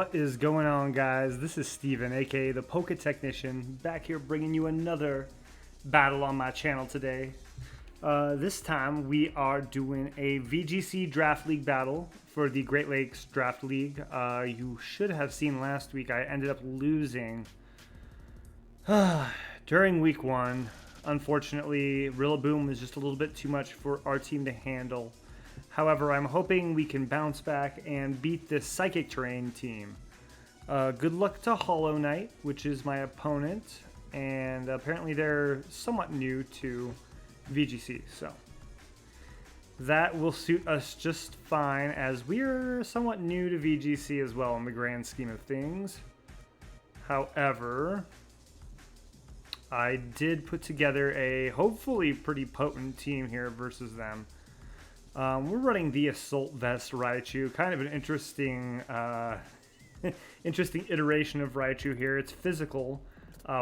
What is going on, guys? This is Steven, aka the Poke Technician, back here bringing you another battle on my channel today. This time we are doing a VGC Draft League battle for the Great Lakes Draft League. You should have seen last week I ended up losing during week one. Unfortunately, Rillaboom was just a little bit too much for our team to handle. However, I'm hoping we can bounce back and beat this Psychic Terrain team. Good luck to Hollow Knight, which is my opponent, and apparently they're somewhat new to VGC, so that will suit us just fine, as we're somewhat new to VGC as well in the grand scheme of things. However, I did put together a hopefully pretty potent team here versus them. We're running the Assault Vest Raichu, kind of an interesting interesting iteration of Raichu here. It's physical,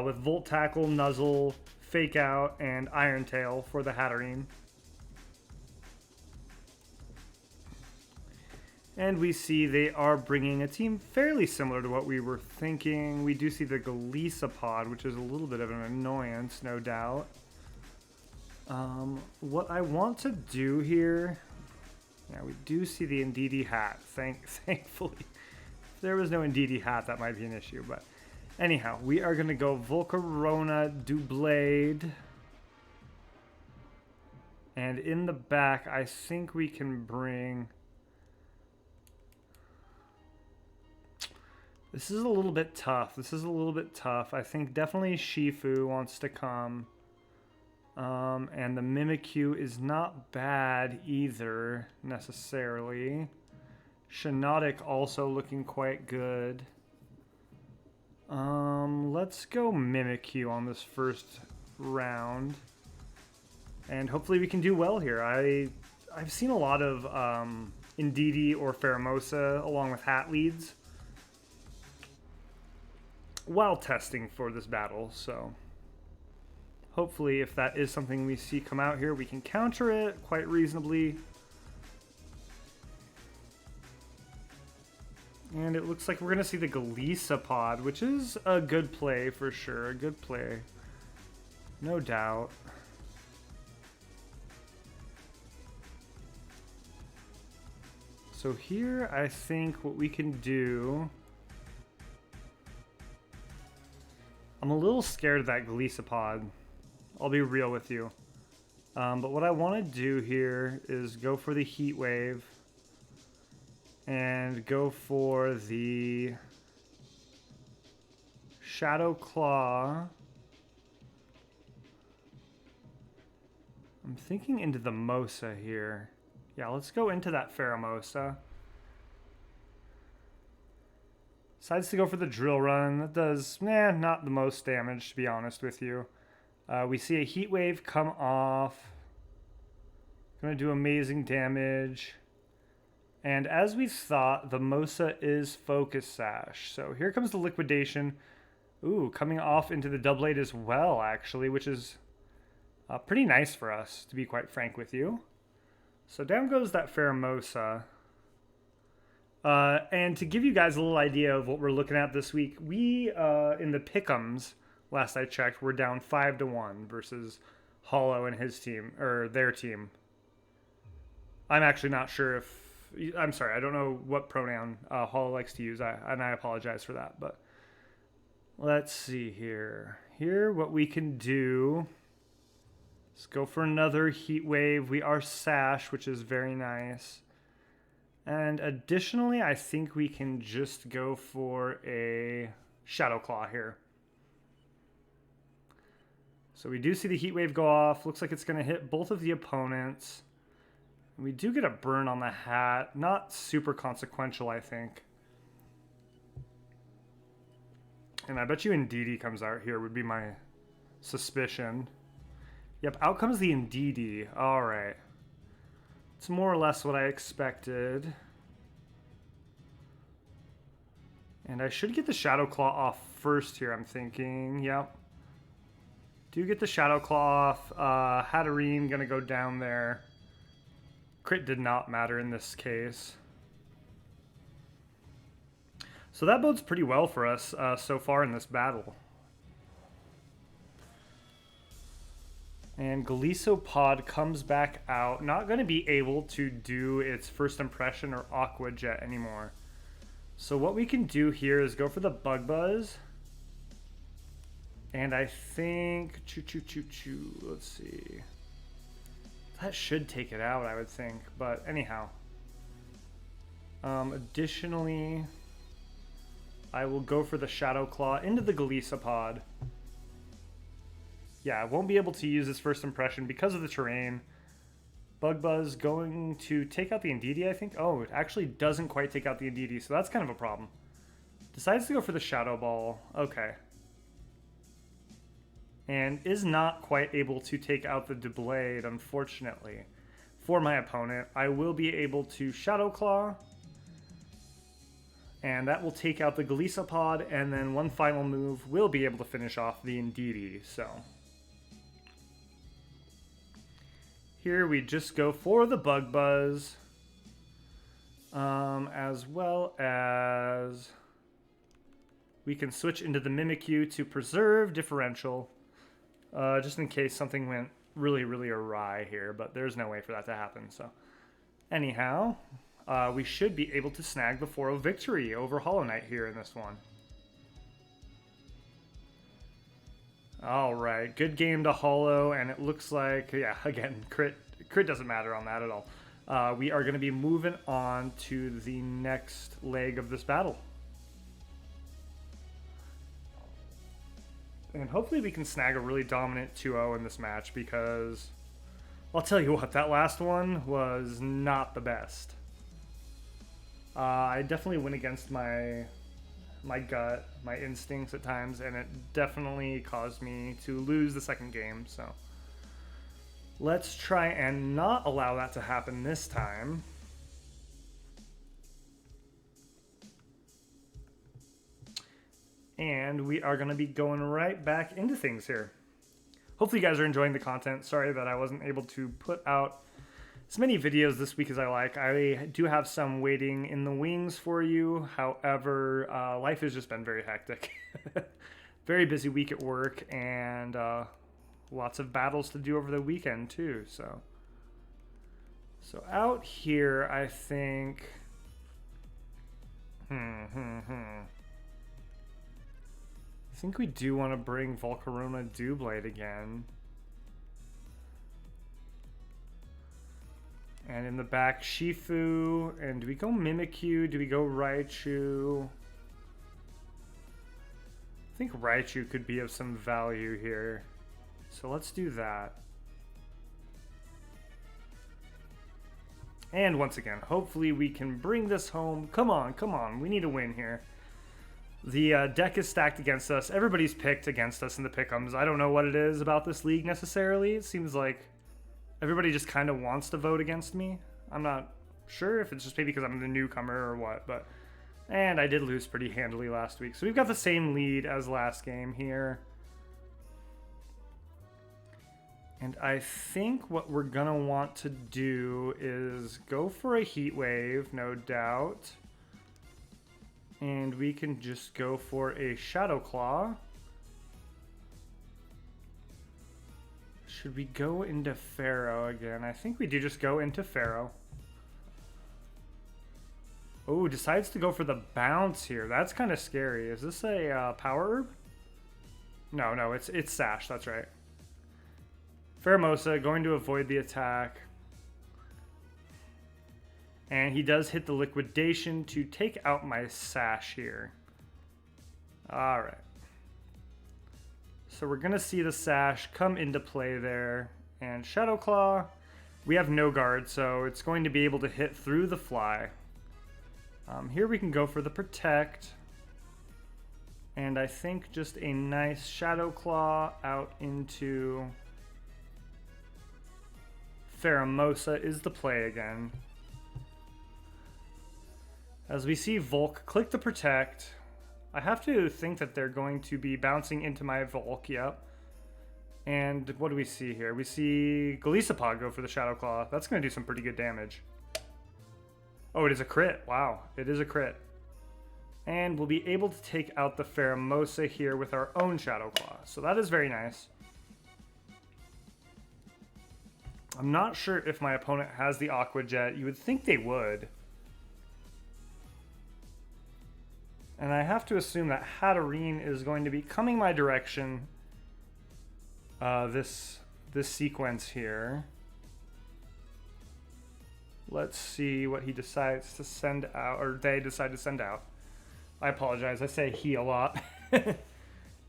with Volt Tackle, Nuzzle, Fake Out, and Iron Tail for the Hatterene. And we see they are bringing a team fairly similar to what we were thinking. We do see the Golisopod, which is a little bit of an annoyance, no doubt. What I want to do here... Yeah, we do see the Indeedee hat, thankfully. If there was no Indeedee hat, that might be an issue, but... Anyhow, we are going to go Volcarona, Doublade. And in the back, I think we can bring... This is a little bit tough. I think definitely Shifu wants to come. And the Mimikyu is not bad either, necessarily. Shiinotic also looking quite good. Let's go Mimikyu on this first round. And hopefully we can do well here. I've seen a lot of Indeedee or Pheromosa along with hat leads while testing for this battle, so hopefully if that is something we see come out here, we can counter it quite reasonably. And it looks like we're going to see the Golisopod, which is a good play for sure. A good play. No doubt. So here I think what we can do... I'm a little scared of that Golisopod. I'll be real with you. But what I want to do here is go for the Heat Wave and go for the Shadow Claw. I'm thinking into the Mosa here. Yeah, let's go into that Pheromosa. Decides to go for the Drill Run. That does, not the most damage, to be honest with you. We see a Heat Wave come off. Gonna do amazing damage. And as we thought, the Mosa is Focus Sash. So here comes the Liquidation. Ooh, coming off into the Doublade as well, actually, which is pretty nice for us, to be quite frank with you. So down goes that Pheromosa. And to give you guys a little idea of what we're looking at this week, we, in the pick'ems, last I checked, we're down 5-1 versus Hollow and his team, or their team. I'm actually not sure if... I'm sorry, I don't know what pronoun Hollow likes to use, and I apologize for that, but... Let's see here. Here, what we can do... Let's go for another Heat Wave. We are Sash, which is very nice. And additionally, I think we can just go for a Shadow Claw here. So we do see the Heat Wave go off. Looks like it's going to hit both of the opponents. We do get a burn on the hat. Not super consequential, I think. And I bet you Indeedee comes out here would be my suspicion. Yep, out comes the Indeedee. All right. It's more or less what I expected. And I should get the Shadow Claw off first here, I'm thinking. Yep. Do get the Shadow Claw off. Hatterene gonna go down there. Crit did not matter in this case. So that bodes pretty well for us so far in this battle. And Golisopod comes back out. Not going to be able to do its first impression or Aqua Jet anymore. So what we can do here is go for the Bug Buzz. And I think... Let's see. That should take it out, I would think. But anyhow. Additionally, I will go for the Shadow Claw into the Golisopod. Yeah, I won't be able to use this first impression because of the terrain. Bug Buzz going to take out the Indeedee, I think. Oh, it actually doesn't quite take out the Indeedee, so that's kind of a problem. Decides to go for the Shadow Ball. Okay. And is not quite able to take out the Doublade, unfortunately. For my opponent, I will be able to Shadow Claw. And that will take out the Golisopod, and then one final move will be able to finish off the Indeedee, so... Here we just go for the Bug Buzz, as well as we can switch into the Mimikyu to preserve differential, just in case something went really, really awry here, but there's no way for that to happen. So anyhow, we should be able to snag the 4-0 victory over Hollow Knight here in this one. All right, good game to Hollow, and it looks like, yeah, again, crit doesn't matter on that at all. We are going to be moving on to the next leg of this battle. And hopefully we can snag a really dominant 2-0 in this match, because I'll tell you what, that last one was not the best. I definitely went against my gut, my instincts at times, and it definitely caused me to lose the second game, so let's try and not allow that to happen this time. And we are going to be going right back into things here. Hopefully you guys are enjoying the content. Sorry that I wasn't able to put out as many videos this week as I like. I do have some waiting in the wings for you. However, life has just been very hectic. Very busy week at work, and lots of battles to do over the weekend too. So out here, I think... I think we do want to bring Volcarona Doublade again. And in the back, Shifu. And do we go Mimikyu? Do we go Raichu? I think Raichu could be of some value here. So let's do that. And once again, hopefully we can bring this home. Come on, come on. We need a win here. The deck is stacked against us. Everybody's picked against us in the pick'ems. I don't know what it is about this league necessarily. It seems like everybody just kind of wants to vote against me. I'm not sure if it's just maybe because I'm the newcomer or what, but... And I did lose pretty handily last week. So we've got the same lead as last game here. And I think what we're going to want to do is go for a Heat Wave, no doubt. And we can just go for a Shadow Claw. Should we go into Pharaoh again? I think we do just go into Pharaoh. Oh, decides to go for the bounce here. That's kind of scary. Is this a Power Herb? No, it's Sash. That's right. Pheromosa going to avoid the attack. And he does hit the Liquidation to take out my Sash here. Alright. So we're going to see the Sash come into play there. And Shadow Claw, we have no guard, so it's going to be able to hit through the fly. Here we can go for the Protect. And I think just a nice Shadow Claw out into Pheromosa is the play again. As we see Volk click the Protect. I have to think that they're going to be bouncing into my Volk, yep. And what do we see here? We see Golisopod go for the Shadow Claw. That's going to do some pretty good damage. Oh, it is a crit. Wow, it is a crit. And we'll be able to take out the Pheromosa here with our own Shadow Claw. So that is very nice. I'm not sure if my opponent has the Aqua Jet. You would think they would. And I have to assume that Hatterene is going to be coming my direction this sequence here. Let's see what he decides to send out, or they decide to send out. I apologize, I say he a lot.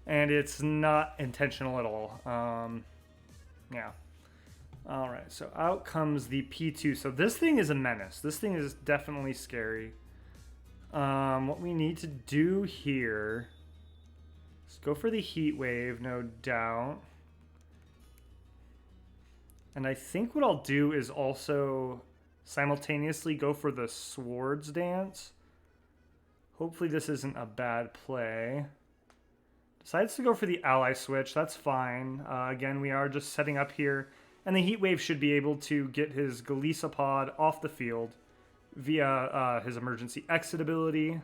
And it's not intentional at all. Yeah. Alright, so out comes the P2. So this thing is a menace. This thing is definitely scary. What we need to do here is go for the Heat Wave, no doubt. And I think what I'll do is also simultaneously go for the Swords Dance. Hopefully this isn't a bad play. Decides to go for the Ally Switch. That's fine. Again, we are just setting up here. And the Heat Wave should be able to get his Golisopod off the field via his emergency exit ability.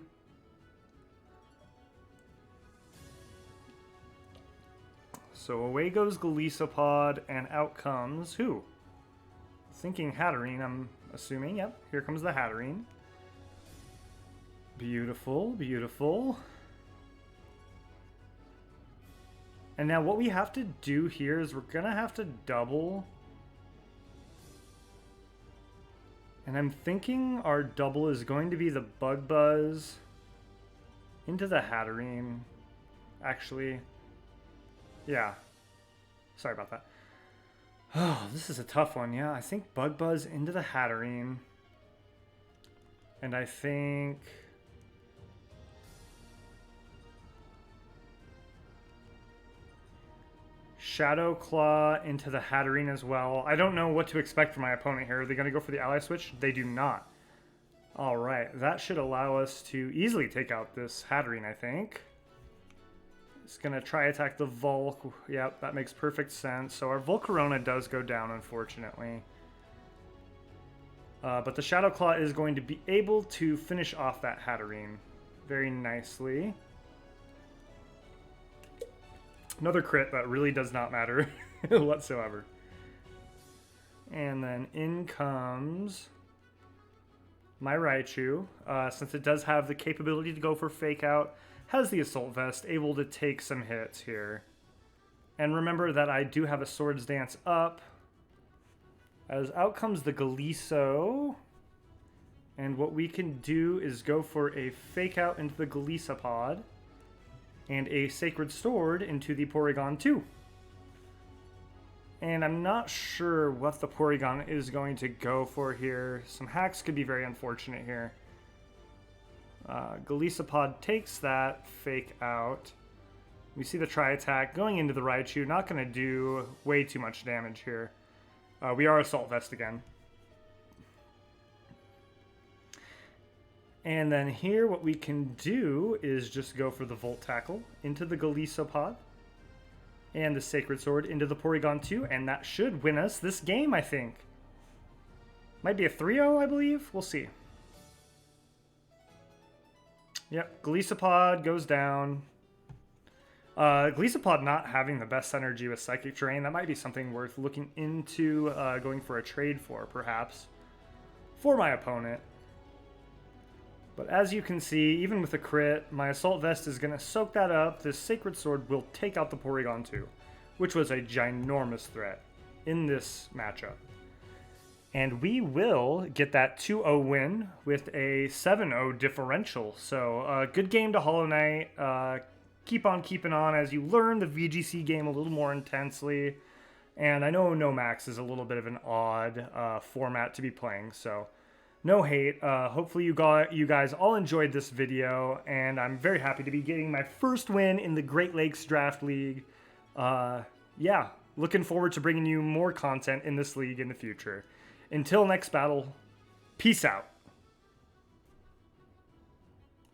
So away goes Golisopod, and out comes who? Thinking Hatterene, I'm assuming. Yep, here comes the Hatterene. Beautiful, beautiful. And now what we have to do here is we're going to have to double. And I'm thinking our double is going to be the Bug Buzz into the Hatterene. Actually, yeah. Sorry about that. Oh, this is a tough one. Yeah, I think Bug Buzz into the Hatterene. And I think... Shadow Claw into the Hatterene as well. I don't know what to expect from my opponent here. Are they going to go for the Ally Switch? They do not. Alright, that should allow us to easily take out this Hatterene, I think. It's going to try attack the Volk. Yep, that makes perfect sense. So our Volcarona does go down, unfortunately. But the Shadow Claw is going to be able to finish off that Hatterene very nicely. Another crit, but really does not matter whatsoever. And then in comes my Raichu. Since it does have the capability to go for Fake Out, has the Assault Vest, able to take some hits here. And remember that I do have a Swords Dance up. As out comes the Galiso. And what we can do is go for a Fake Out into the Golisopod. And a Sacred Sword into the Porygon 2. And I'm not sure what the Porygon is going to go for here. Some hacks could be very unfortunate here. Golisopod takes that Fake Out. We see the Tri-Attack going into the Raichu. Not going to do way too much damage here. We are Assault Vest again. And then here, what we can do is just go for the Volt Tackle into the Golisopod and the Sacred Sword into the Porygon 2, and that should win us this game, I think. Might be a 3-0, I believe. We'll see. Yep, Golisopod goes down. Golisopod not having the best synergy with Psychic Terrain, that might be something worth looking into going for a trade for, perhaps, for my opponent. But as you can see, even with a crit, my Assault Vest is going to soak that up. This Sacred Sword will take out the Porygon 2, which was a ginormous threat in this matchup. And we will get that 2-0 win with a 7-0 differential. So good game to Hollow Knight. Keep on keeping on as you learn the VGC game a little more intensely. And I know No Max is a little bit of an odd format to be playing, so... No hate. Hopefully you guys all enjoyed this video, and I'm very happy to be getting my first win in the Great Lakes Draft League. Yeah, looking forward to bringing you more content in this league in the future. Until next battle, peace out.